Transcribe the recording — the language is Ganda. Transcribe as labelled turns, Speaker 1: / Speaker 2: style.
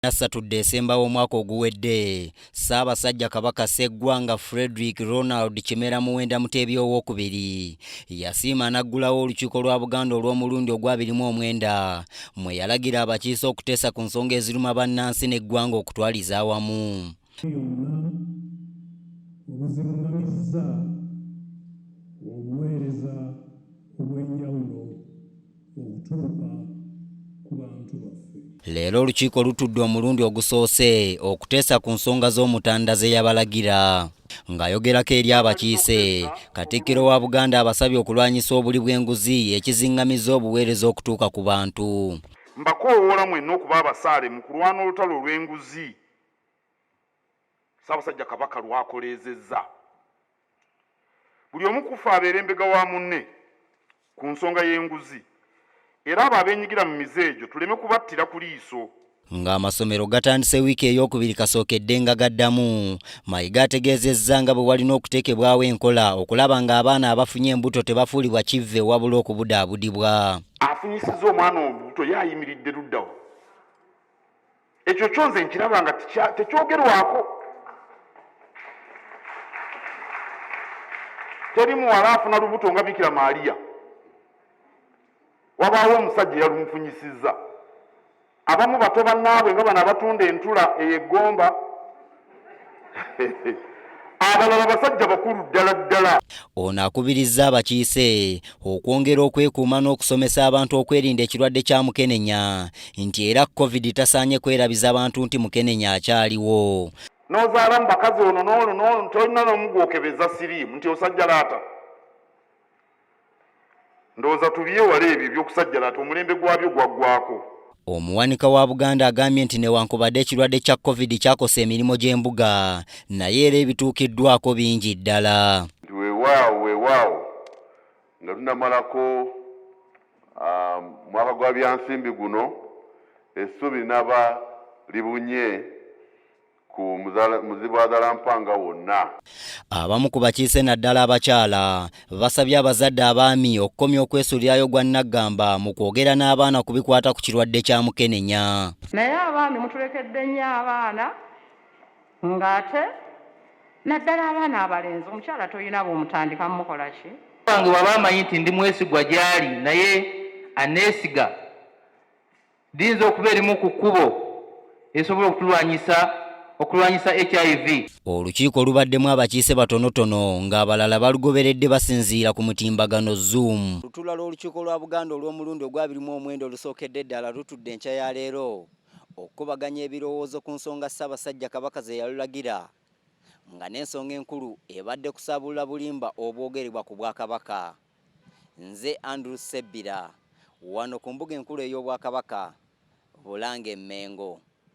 Speaker 1: 3 Desemba w'omwaka oguwedde, Ssaabasajja Kabaka Sseggwanga Frederick Ronald Kimera Muwenda Mutebi owookubiri yasiima n'aggulawo olukiiko lwa Buganda olw'omulundi ogwa 29 mwe yalagira abakiise okuteesa ku nsonga eziruma bannansi n'eggwanga okutwaliza awamu.
Speaker 2: obuweereza obw'enjawulo obutuuka ku bantu baffe.
Speaker 1: Leero olukiiko lutudde omulundi ogusoose okuteesa ku nsonga z'omutanda ze yabalagira. Ng'ayogerako eri abakiise, Katikkiro wa Buganda abasabye okulwanyisa obuli bw'enguzi ekizingamizza obuweereza okutuuka ku bantu.
Speaker 3: Mbakoowoola mwenna okuba abasaale mu kulwana olutalo olw'enguzi Ssaabasajja Kabaka lwakoleezezza. Buli omu kufa abeera embega wa munne ku nsonga y'enguzi, era abo abeenyigira mu mizeejo tuleme kubattira ku liiso.
Speaker 1: Ng'amasomero gatandise wiiki ey'okubiri kasookedde nga gaddamu, Mayiga ategeezezza nga bwe walina okuteekebwawo enkola okulaba ng'abaana abafunye embuto tebafuulibwa kivve wabula okubudaabudibwa.
Speaker 3: Afunyisizza omwana olubuto yaayimiridde luddawo. Ekyo kyonze nkiraba nga tekyogerwako. Teri muwala afuna lubuto nga Bikira Maaliya. Wabaawo omusajja yalumufunyisizza. Abamu bato bannaabwe nga bano abatunda entula ey'eggomba. Abalala basajja bakulu ddala ddala.
Speaker 1: Ono akubirizza abakiise okwongera okwekuuma n'okusomesa abantu okwerinda ekirwadde kya mukenenya, nti era COVID tasaanye kwerabiza abantu nti mukenenya akyaliwo.
Speaker 3: N'ozaala mu bakazi ono n'ono tolina n'omu gw'okebeza siriimu nti osajjalaata. Ndowooza tubyewala ebyo eby'okusajjalaata, omulembe gwabyo gwaggwako.
Speaker 1: Omuwanika wa Buganda agambye nti newankubadde ekirwadde kya COVID kyakosa emirimu gy'embuga, naye era ebituukiddwako bingi ddala.
Speaker 4: Weewaawo nga tunamalako mwaka gwa byansimbi guno essubi linaba libunye ku muzibwazaalampanga wonna.
Speaker 1: Abamu ku bakiise naddala abakyala basabye abazadde abaami okukomya okwesuulirayo gwa nnaggamba mu kwogera n'abaana ku bikwata ku kirwadde kya mukenenya.
Speaker 5: Naye abaami mutulekedde nnyo abaana ng'ate naddala abaana abalenzi, omukyala toyina bw'omutandika mukola ki?
Speaker 6: Wange baba amanyi nti ndi mwesigwa gy'ali naye aneesiga diyinza okuba erimu ku kkubo esobola okulwanyisa HIV.
Speaker 1: Olukiiko lubaddemu abakiise batonotono ng'abalala balugoberedde basinziira ku mutimbagano Zoom. Lutuula lw'olukiiko lwa Buganda olw'omulundi ogwa 29 olusookedde ddala lutudde enkya ya leero okukubaganya ebirowoozo ku nsonga Ssaabasajja Kabaka ze yalulagira, nga n'ensonga enkulu ebadde kusaabulula bulimba obwogerebwa ku Bwakabaka. Nze Andrew Sebbira, wano ku mbuga enkulu ey'Obwakabaka, Bulange Mmengo.